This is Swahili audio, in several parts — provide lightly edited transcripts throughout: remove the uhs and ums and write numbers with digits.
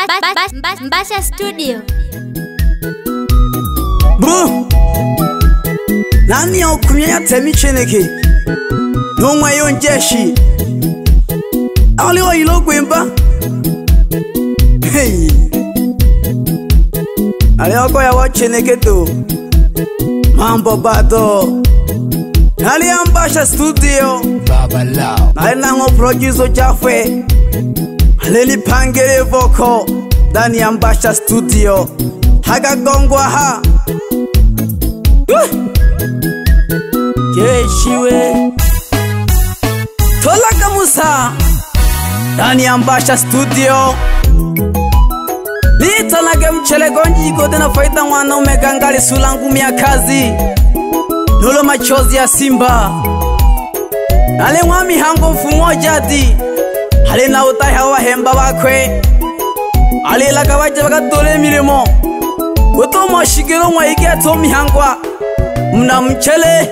Mbasha Studio. Bu nani okumye yatemi cheneke Nongwa yonjeshi Ali wa ilogwemba Hey Ali wako ya wacheneke tu Mambo bado Ali Mbasha Studio Baba Lao Ali nango producer Jafwe Ali ni pangere voko Dani Mbasha Studio Haga gongwa ha Jeshiwe Tola kamusa Dani Mbasha Studio Lita nage mchele gonji gode na faita wana umegangali sulangu mia kazi Nolo machozi ya simba Ale mwami hango mfumo jadi Ale na utai hawa hemba wakwe Ale laka waje waka dole milimo Uto mashigiro mwa ike atomi hangwa Mna mchele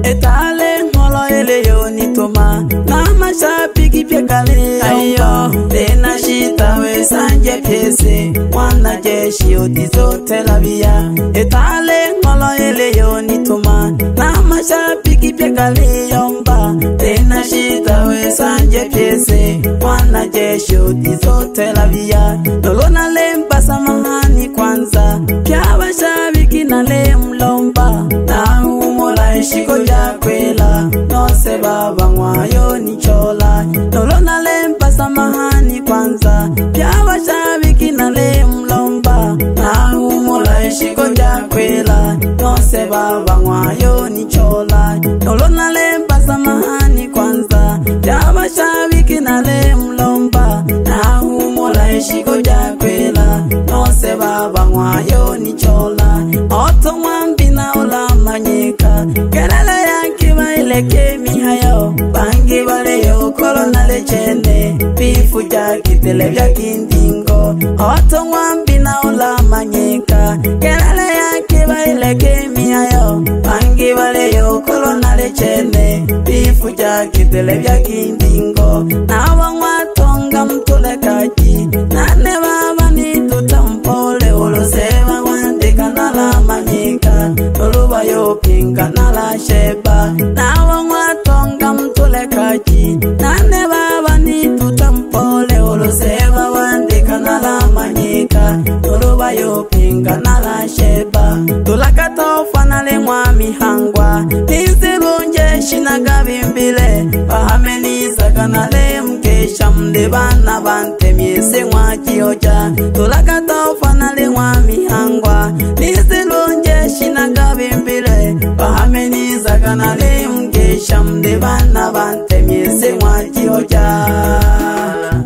Etale ngolo ele yoni toma Na mashabiki pia kale Ayo Tena shita we sanje pese Wana jeshi otizote labia Etale ngolo ele yoni toma Na mashabiki pia kale yomba Tena shita we sanje pese Wana jeshi otizote labia Nolona lempa samahani kwanza Kia washabiki na lemlomba Na umola ishiko jakwela Nose baba mwayo ni chola Nolona lempa samahani kwanza Kia washabiki na lemlomba Na umola ishiko jakwela Nose baba mwayo ni chola Nolona lempa samahani kwanza Kia washabiki na lemlomba Na umola ishiko jakwela Nose baba mwayo ni chola Oto mwambi na ola manyika Kelele yanki maile kemi hayo Bangi wale yo korona lechene Pifu jaki televya kindingo Oto mwambi na ola manyika Kelele yanki maile kemi hayo Bangi wale yo korona lechene Pifu jaki televya kindingo Na wangwatonga mtule kaji Nane baba ni tutampole Ulosema wandika nala manyika Uluba yo pinga nala sheba Na wangwatonga mtule kaji Nane baba ni tutampole Ulosema wandika nala manyika Uluba yo pinga nala sheba Tulakatofa nale mwami hangwa Nizirunje shinaga bimbile Pahameniza kanale mkesha mdebana bante miese mwaki oja Tulakatofa nale mwami hangwa Nizirunje shinaga bimbile Pahameniza kanale mkesha mdebana bante miese mwaki oja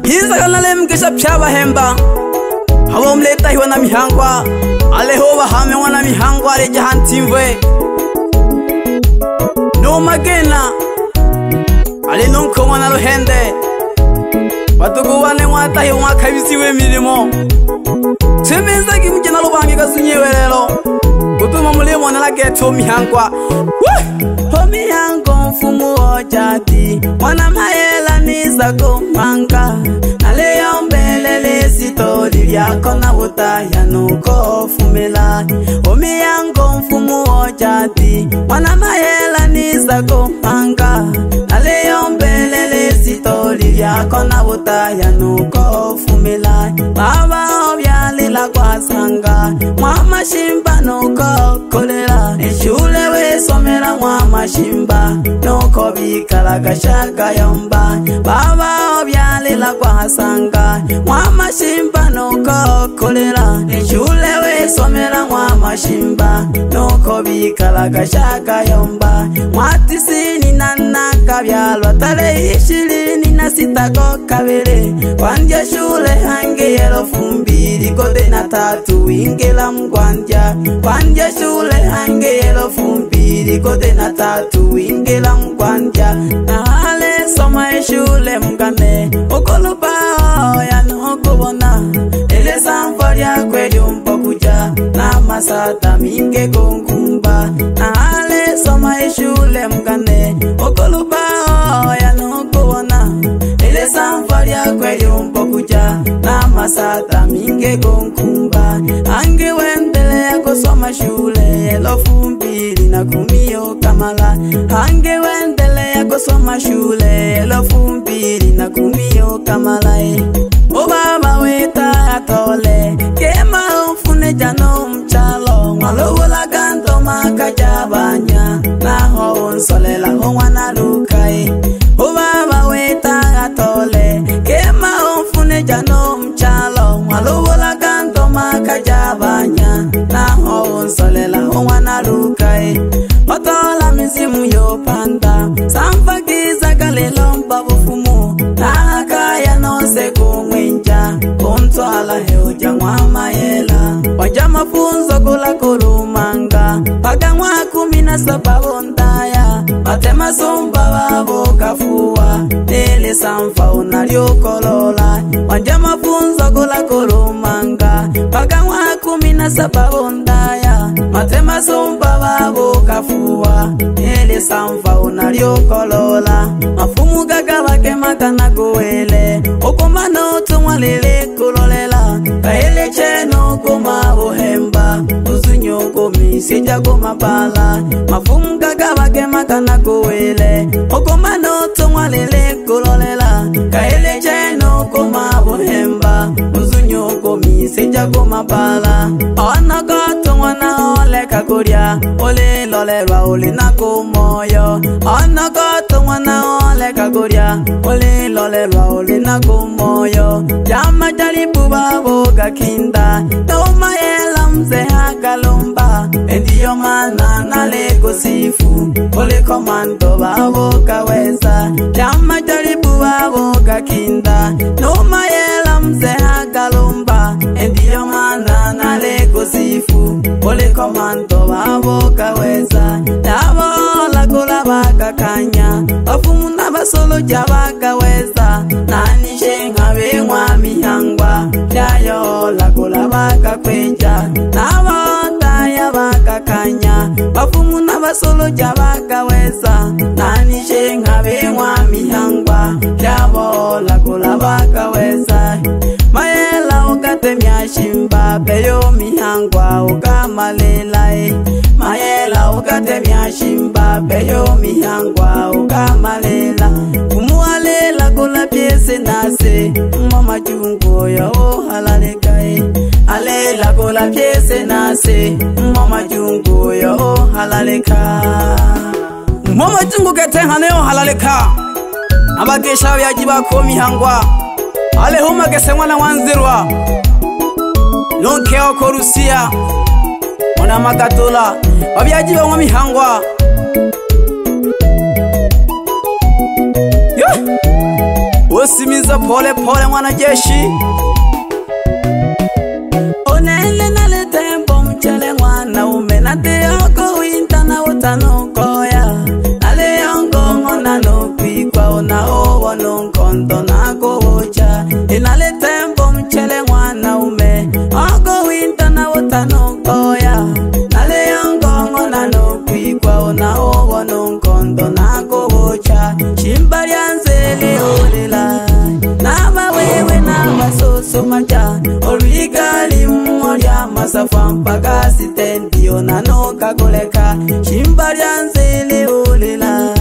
Hiza kanale mkesha pshaba hemba Hawa mleta hiwa na mihangwa Aleho wahame wana mihangwa ale jahantimwe No magena Ale nonko wana lohende Watuku wane watahi wakabisiwe milimo Semeza kimjena lubangi kasunyewe lelo Kutuma mulimo nalageto mihangwa Homi yango mfumu ojati Wana mayela nisa kumanga Nale yombelele sitoli vyako na utaya nuko fumila Homi yango mfumu ojati Wana mayela nisa kumanga Nale yombelele sitoli vyako na utaya nuko fumila Baba obyali la kwa sanga Mwama shimba nuko kolera Nishule we somera mwama shimba Nuko bikala gashaka yomba Baba obyali la kwa sanga Mwama shimba nuko kolera Nishule we somera mwama shimba Nuko bikala gashaka yomba Mwatisini nanaka byalwa Tale 26 kabere Kwandya shule hange yelo fumbiri Kode na tatu ingela mkwandya Kwandya shule hange yelo fumbiri Kode na tatu ingela mkwandya Nahale soma shule mkane Ukolupao ya nukubona Ele samfarya kweli umpokuja Na masata minge kunkumba Nahale soma shule mkane Ukolupao ya nukubona Ele samfarya kweli umpokuja Na masata minge gonkumba. Ange wendelea kusoma shule 2010 kamala. Ange wendelea kusoma shule 2010 kamala. O baba weta atole kema ufune jano mchalo ngalola kanto makajabanya na ho nsolela ho wana lukai. O baba weta atole kema ufune jano mchalo ngalola kanto makajabanya na ho nsolela ho wana lukai. Otola misimu yo panda samfa giza kalelo mbabufumu na kaya no se kumwenja kumtwala heuja ngwama yela wajama funzo kula kurumanga paka ngwa 17 ndaya matema somba wabo kafua tele samfa unalio kolola wajama funzo kula kurumanga paka ngwa 17 ndaya matema somba wabo kafua tele samfa unalio kolola mafumu gagaba kemakana goele okomano tumwalele kulolela kaele cheno koma bohemba uzunyo komi seja koma bala mafumu gagaba kemakana goele okomano tumwalele kulolela kaele cheno koma bohemba uzunyo komi seja koma bala onako tumwana ole kakoria ole lolerwa ole nakomoyo onako tumwana ole kakoria ole lolerwa ole nakomoyo jama jaribu babo gakinda toma yela mze hakalomba endiyo mana nale kosifu ole komando babo kaweza jama jaribu babo gakinda toma yela mze hakalomba endiyo mana nale kosifu ole komando babo kaweza dabo la kula baka kanya afumu na basolo jabaka weza nani shenga bengwa mihangwa yayo la kula baka kwenja nabo taya baka kanya afumu na basolo jabaka weza nani shenga bengwa mihangwa yabo la kula baka weza mayela ukate myashimba beyo mihangwa ukamalela mayela ukate myashimba beyo mihangwa ukamalela umualela kula piese nase mama jungo yo halaleka alela kula piese nase mama jungo yo halaleka mama jungo ketenhane yo halaleka abagesha byajiba ko mihangwa ale huma gesemwa na wanzirwa lonke oko Rusia ona magatola abyaji bamwe mihangwa yo osimiza pole pole mwana jeshi onele nale tempo mchele mwana umenate oko winta na utano koya ale yongo ngona no pikwa ona owo no nkondo na kocha inale tempo mchele mwana ume oko winta na utano koya ale yongo ngona no pikwa ona owo no nkondo na kocha chimbali anzele olela naba wewe naba soso macha origali mmoja masafa mpaka sitendi ona no kakoleka chimbali anzele olela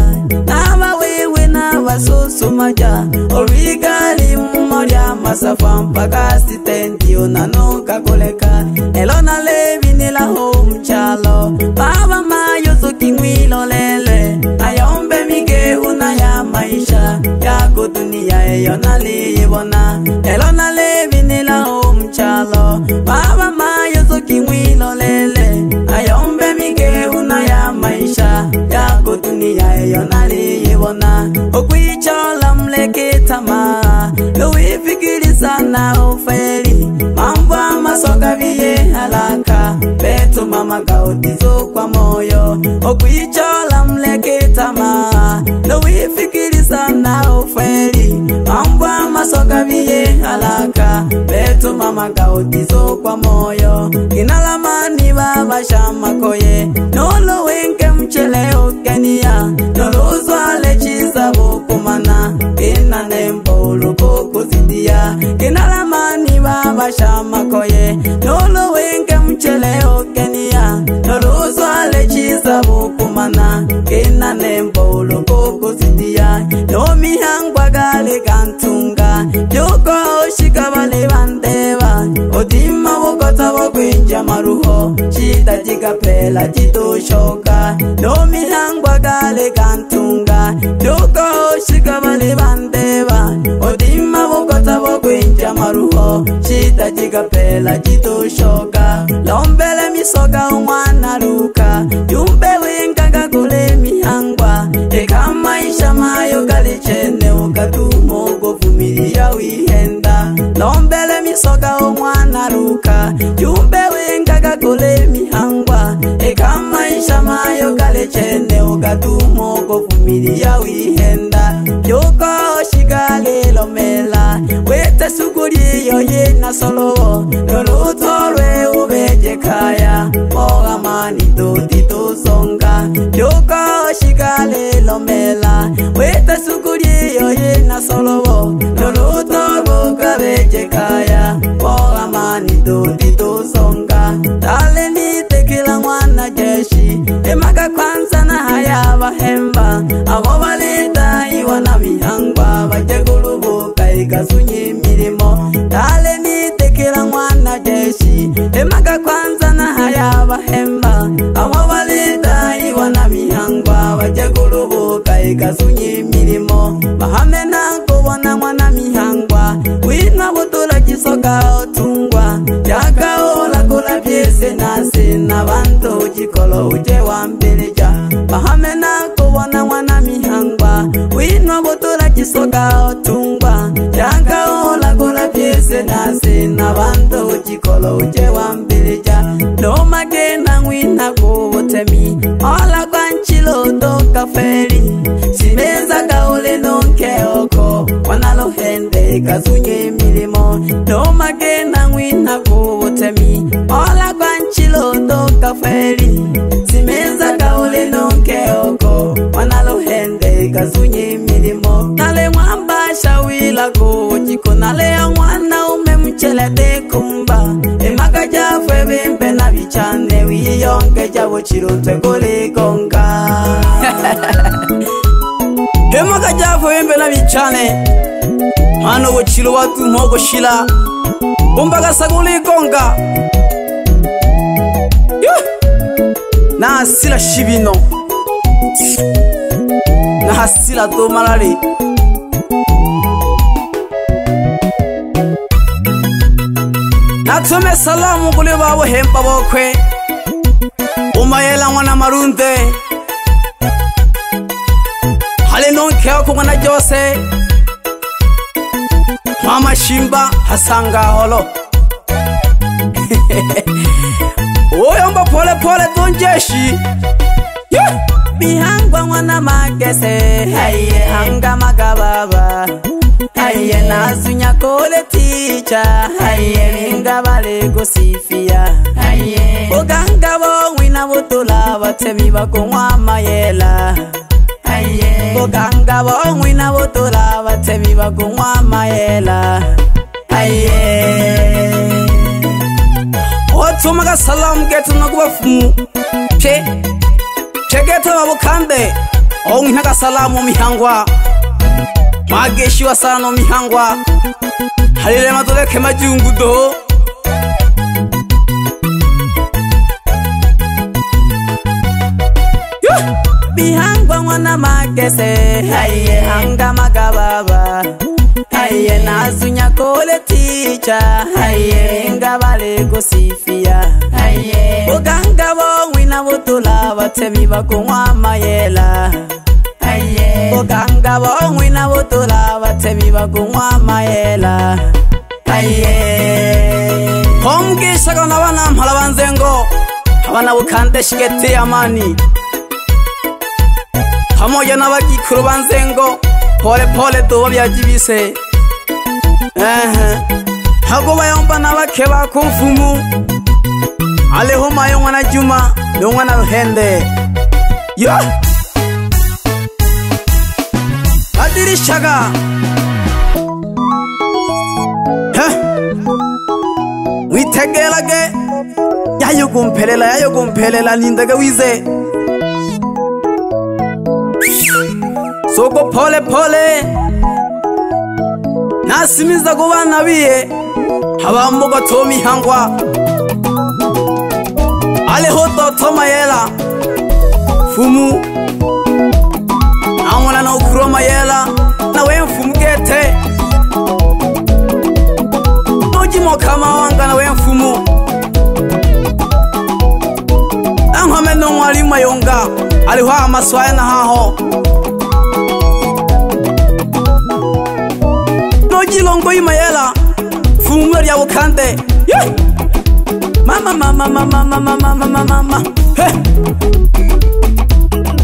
naba wewe naba soso macha origali mmoja masafa mpaka sitendi ona no kakoleka elona levi nila ho mchalo baba mayo sokingwilo lele ayombe mige una ya maisha yako dunia eyo nalibona elona levi nila ho mchalo baba mayo sokingwilo lele ayombe mige una ya maisha yako dunia eyo nalibona okwichola mleke tama lowifikiri sana ufeli mambo masoka viye halaka beto mama gautizo kwa moyo okwichola mleke tama lowifikiri sana ufeli mambo masoka viye halaka beto mama gautizo kwa moyo kinalamani baba shama koye nolo wenke mchele okenia nolo zwale chiza bokumana kina kena nembo luko kuzidia kinala mani baba shama koye nolo wenge mchele okenia nolo zwale chizabu kumana kena nembo luko kuzidia no mihangwa gale kantunga yoko shikabale bandeva odima wokota wokwenja maruho chita jikapela chitoshoka no mihangwa gale kantunga yoko shikabale bandeva odima wokota wokwenja maruho chita jikapela chitoshoka lombele misoka umwana luka yumbe wengaga kule mihangwa eka maisha mayo kalichene ukatumo kuvumilia wihenda lombele misoka umwana luka yumbe wengaga kule mihangwa eka maisha mayo kalichene ukatumo kuvumilia wihenda yoko shikale lomela wete sukuri yoye na solo lolutolwe ubeje kaya moga mani totito songa yoko shikale lomela wete sukuri yoye na solo lolutolwe ubeje kaya moga mani totito songa dale ni tekila mwana jeshi emaka kwanza na haya bahemba abo baleta iwana mihangwa bajegulubuka ikasunyi mirimo dale ni tekila mwana jeshi emaka kwanza na haya bahemba abo baleta iwana mihangwa bajegulubuka ikasunyi mirimo bahame na kubona mwana mihangwa wina butula kisoka otungwa yakaola kula byese nase nabantu jikolo uje wambeleja bahame na kubona mwana mihangwa wina butula kisoka otungwa yakaola kula byese nase nabantu jikolo uje wambeleja no magena wina kubotemi ola kwanchilo toka feri simeza kaole nonke oko wanalo hende kasunye milimo no magena wina kubotemi ola kwanchilo toka feri simeza kaole nonke oko wanalo hende kasunye milimo nale mwamba shawila kujiko nale ya mwana umemchele de kumba emaka jafwe bimpe na bichane wiyonke jabo chirutwe kule konga emaka jafwe bimpe na bichane mano wochilo watu mogo shila umbaga saguli konga na hasila shibino na hasila domalali natume salamu kule babo hempa bokwe umayela mwana marunde hale nonke ako mwana jose mama shimba hasanga holo oyomba pole pole tonjeshi bihangwa mwana magese haye hanga magababa haye nazunya kole ticha haye ngabale gosifia haye oganga bo wina butula batemi bakonwa mayela haye oganga bo wina butula batemi bakonwa mayela haye otumaga salam getu nakubafumu chegeta babukande onwinaga salamu mihangwa mageshiwa sana mihangwa halile matoleke majungu do mihangwa mwana magese haye hanga magababa haye nazunya kole ticha haye ngabale gosifia haye oganga bo wina butula batemi bakonwa mayela haye oganga bo wina butula batemi bakonwa mayela haye homgisha kana bana mpala banzengo abana bukande shigete amani pamoja na bagikuru banzengo pole pole do byajibise hago bayomba nabake bakumfumu aleho mayo mwana Juma no mwana Ruhende yo adirishaga tegelage yayo gumpelela nindage wize soko pole pole nasimiza kubana biye habamo gatomi hangwa ale hoto toma yela fumu amona no kroma yela na we fumu gete noji mokama wanga na we fumu amame no mwali mayonga ali wa maswaya na haho noji longo imayela fumu ya wakande mama hey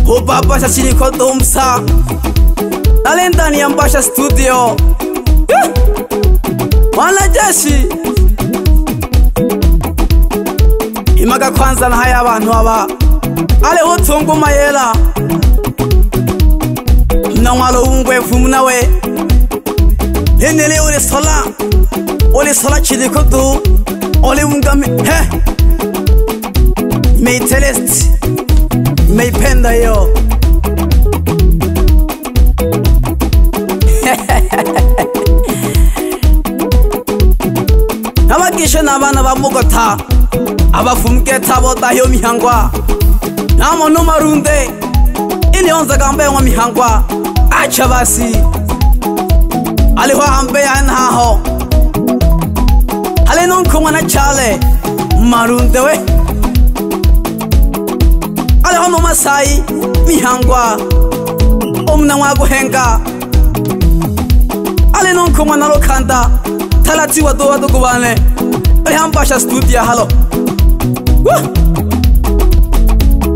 o baba shachini ko domsa alendani ambasha studio wala jeshi imaga kwanza na haya abantu aba ale hotongo mayela na mwalo ungwe fumu nawe henele ole sola chini ko do ole ungame he me telest me penda yo nabagishe nabana bamugota abafumuketa botayo mihangwa namo no marunde ini onza gambe ngo mihangwa acha basi aliho ambe anhaho ale non komana chale marunde we ale hono masai mihangwa omna wago henga ale non komana lokanda talati wado kubane ale ambasha studio halo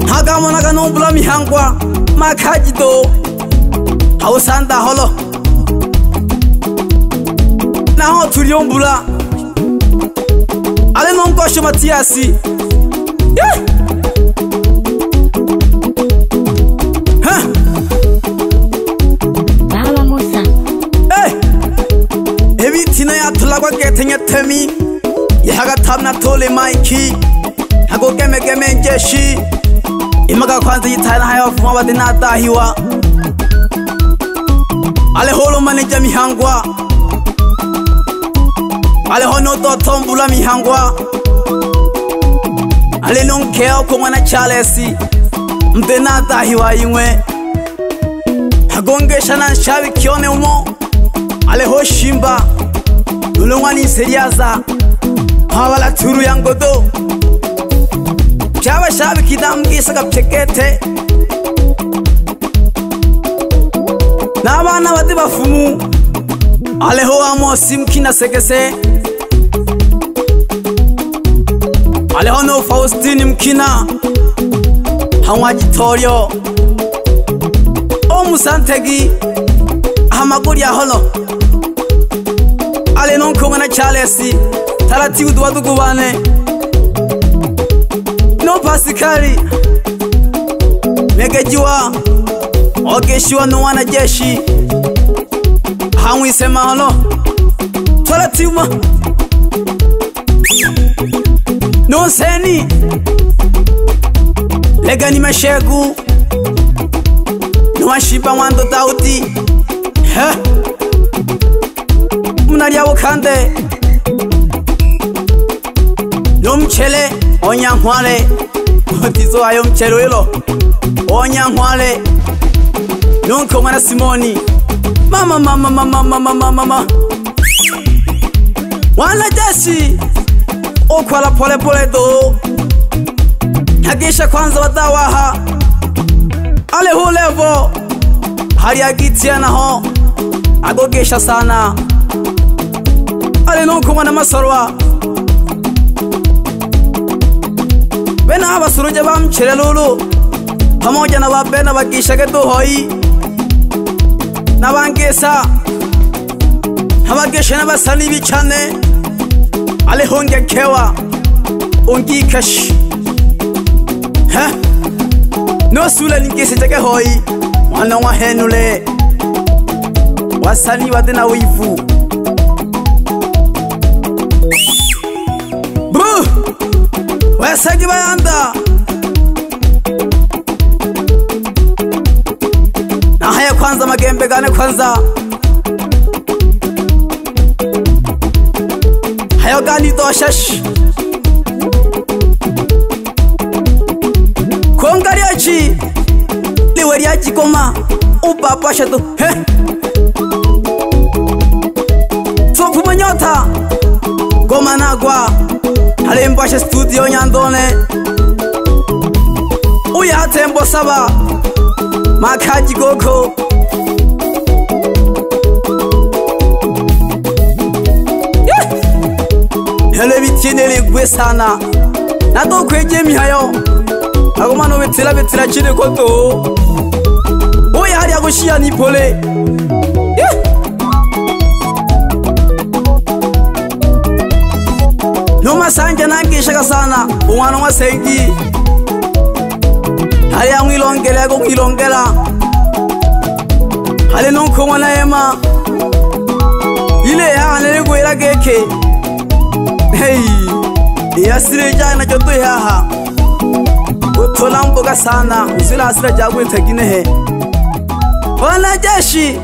haga mona ga non bula mihangwa makajido hausanda holo na ho tuliombula ale non kosho matiasi Baba Musa ebitina ya tulagwa getenya temi yahaga tabna tole maiki hago geme njeshi imaga kwanza yitana hayo fuma badina dahiwa ale holo manager mihangwa ale hono to tombula mihangwa ale nonkeo ko mwana Charlesi mdena dahiwa yimwe hagongesha na shabi kione umo ale ho shimba nulungwani seriaza hawala turu yangodo chaba shabi kidamgisa gapchekete nabana bati bafumu ale ho amo simkina sekese ale ho no Faustine mkina hawaji torio o musantegi hamaguri ya holo ale non komana Charlesi talati udwadu kubane no pasikari megejiwa ogeshiwa no wana jeshi hamwisema holo talati uma no seni legani mashegu no ashiba wando dauti ha munaria wakande no mchele onyankwale otizo ayo mchelo hilo onyankwale no komana Simoni mama wala jeshi okwala pole pole do hagisha kwanza wadawaha ale hulevo hali agitiana ho agogesha sana ale no komana Masarwa bena abasuruja bamchele lulu pamoja na babena bagisha gedo hoi na bangesa habagesha na basani bichane ale honge kewa ongikash ha no sula ningese take hoi mwana wa henule wasani wadena wivu Masagi bayanda na haya kwanza magembe gane kwanza hayo gani toshash kongariachi liweriachi koma upapa shatu he sofu manyota goma nagwa halimbasha studio nyandone uya tembo saba makaji goko hele bitine ligwe sana nato kweje mihayo agomano betira chine koto uya hari agushia ni pole Noma sanje nangisha sana umwana wa sengi hari amwilongela go ngilongela hari nonko mwana ema ile ya nere gwera geke hey yasire jana joto yaha utolamboga sana uzila asira jagwe tagine he bana jeshi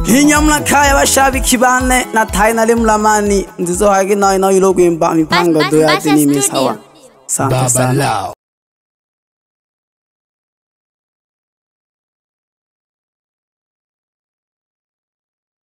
hinyamla kaya bashabi kibane na taina limlamani ndizo hagi na ilogwe mba mipango do ya dini misawa sana sana